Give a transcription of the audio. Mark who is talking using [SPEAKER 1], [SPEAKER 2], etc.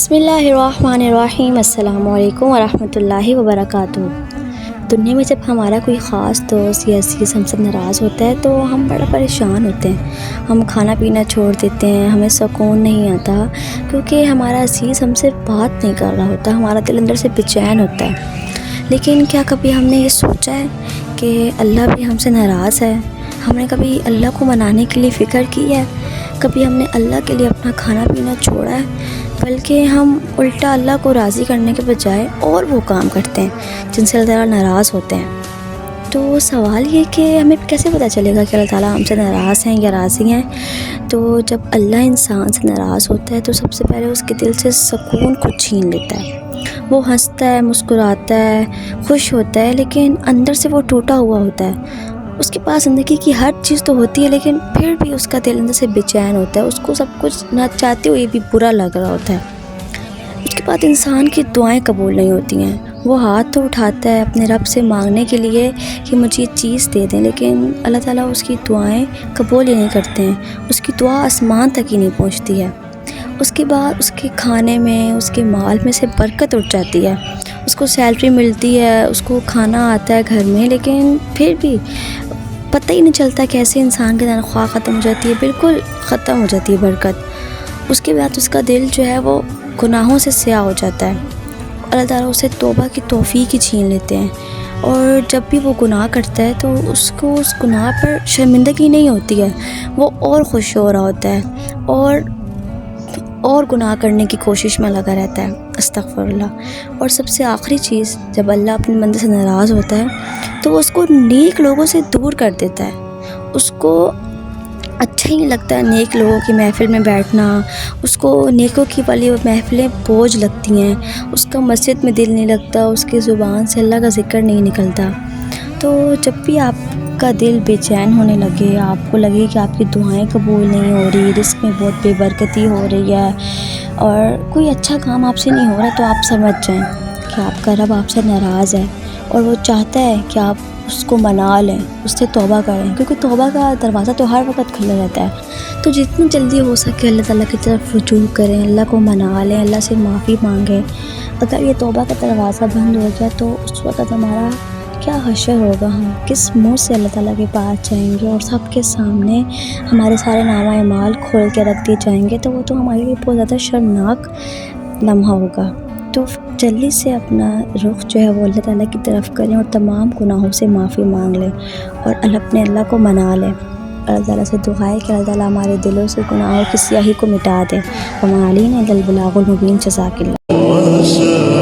[SPEAKER 1] بسم اللہ الرحمن الرحیم۔ السلام علیکم ورحمۃ اللہ وبرکاتہ۔ دنیا میں جب ہمارا کوئی خاص دوست یا عزیز ہم سے ناراض ہوتا ہے تو ہم بڑا پریشان ہوتے ہیں، ہم کھانا پینا چھوڑ دیتے ہیں، ہمیں سکون نہیں آتا کیونکہ ہمارا عزیز ہم سے بات نہیں کر رہا ہوتا، ہمارا دل اندر سے بے چین ہوتا ہے۔ لیکن کیا کبھی ہم نے یہ سوچا ہے کہ اللہ بھی ہم سے ناراض ہے؟ ہم نے کبھی اللہ کو منانے کے لیے فکر کی ہے؟ کبھی ہم نے اللہ کے لیے اپنا کھانا پینا چھوڑا ہے؟ بلکہ ہم الٹا اللہ کو راضی کرنے کے بجائے اور وہ کام کرتے ہیں جن سے اللہ تعالیٰ ناراض ہوتے ہیں۔ تو سوال یہ کہ ہمیں کیسے پتہ چلے گا کہ اللہ تعالیٰ ہم سے ناراض ہیں یا راضی ہیں؟ تو جب اللہ انسان سے ناراض ہوتا ہے تو سب سے پہلے اس کے دل سے سکون کو چھین لیتا ہے۔ وہ ہنستا ہے، مسکراتا ہے، خوش ہوتا ہے، لیکن اندر سے وہ ٹوٹا ہوا ہوتا ہے۔ اس کے پاس زندگی کی ہر چیز تو ہوتی ہے لیکن پھر بھی اس کا دل اندر سے بے چین ہوتا ہے، اس کو سب کچھ نہ چاہتے ہوئے بھی برا لگ رہا ہوتا ہے۔ اس کے بعد انسان کی دعائیں قبول نہیں ہوتی ہیں۔ وہ ہاتھ تو اٹھاتا ہے اپنے رب سے مانگنے کے لیے کہ مجھے یہ چیز دے دیں، لیکن اللہ تعالیٰ اس کی دعائیں قبول ہی نہیں کرتے ہیں، اس کی دعا آسمان تک ہی نہیں پہنچتی ہے۔ اس کے بعد اس کے کھانے میں، اس کے مال میں سے برکت اٹھ جاتی ہے، اس کو سیلری ملتی ہے، اس کو کھانا آتا ہے گھر میں، لیکن پھر بھی پتہ ہی نہیں چلتا کیسے انسان کی تنخواہ ختم ہو جاتی ہے، بالکل ختم ہو جاتی ہے برکت۔ اس کے بعد اس کا دل جو ہے وہ گناہوں سے سیاہ ہو جاتا ہے، اللہ تعالیٰ اسے توبہ کی توفیق ہی چھین لیتے ہیں، اور جب بھی وہ گناہ کرتا ہے تو اس کو اس گناہ پر شرمندگی نہیں ہوتی ہے، وہ اور خوش ہو رہا ہوتا ہے اور گناہ کرنے کی کوشش میں لگا رہتا ہے، استغفر اللہ۔ اور سب سے آخری چیز، جب اللہ اپنے بندے سے ناراض ہوتا ہے تو وہ اس کو نیک لوگوں سے دور کر دیتا ہے۔ اس کو اچھا ہی نہیں لگتا ہے نیک لوگوں کی محفل میں بیٹھنا، اس کو نیکوں کی والی محفلیں بوجھ لگتی ہیں، اس کا مسجد میں دل نہیں لگتا، اس کی زبان سے اللہ کا ذکر نہیں نکلتا۔ تو جب بھی آپ کا دل بے چین ہونے لگے، آپ کو لگے کہ آپ کی دعائیں قبول نہیں ہو رہی، رزق میں بہت بے برکتی ہو رہی ہے اور کوئی اچھا کام آپ سے نہیں ہو رہا، تو آپ سمجھ جائیں کہ آپ کا رب آپ سے ناراض ہے اور وہ چاہتا ہے کہ آپ اس کو منا لیں، اس سے توبہ کریں، کیونکہ توبہ کا دروازہ تو ہر وقت کھلا رہتا ہے۔ تو جتنی جلدی ہو سکے اللہ تعالیٰ کی طرف رجوع کریں، اللہ کو منا لیں، اللہ سے معافی مانگیں۔ اگر یہ توبہ کا دروازہ بند ہو گیا تو اس وقت ہمارا کیا حشر ہوگا، ہم کس منہ سے اللہ تعالیٰ کے پاس جائیں گے، اور سب کے سامنے ہمارے سارے نامہ اعمال کھول کے رکھ دیے جائیں گے، تو وہ تو ہمارے لیے بہت زیادہ شرمناک لمحہ ہوگا۔ تو جلدی سے اپنا رخ جو ہے وہ اللہ تعالیٰ کی طرف کریں اور تمام گناہوں سے معافی مانگ لیں اور اللہ کو منا لیں۔ اللہ تعالیٰ سے دعا ہے کہ اللہ تعالیٰ ہمارے دلوں سے گناہوں کی سیاہی کو مٹا دے۔ وما علینا الا البلاغ المبین۔ جزاک اللہ۔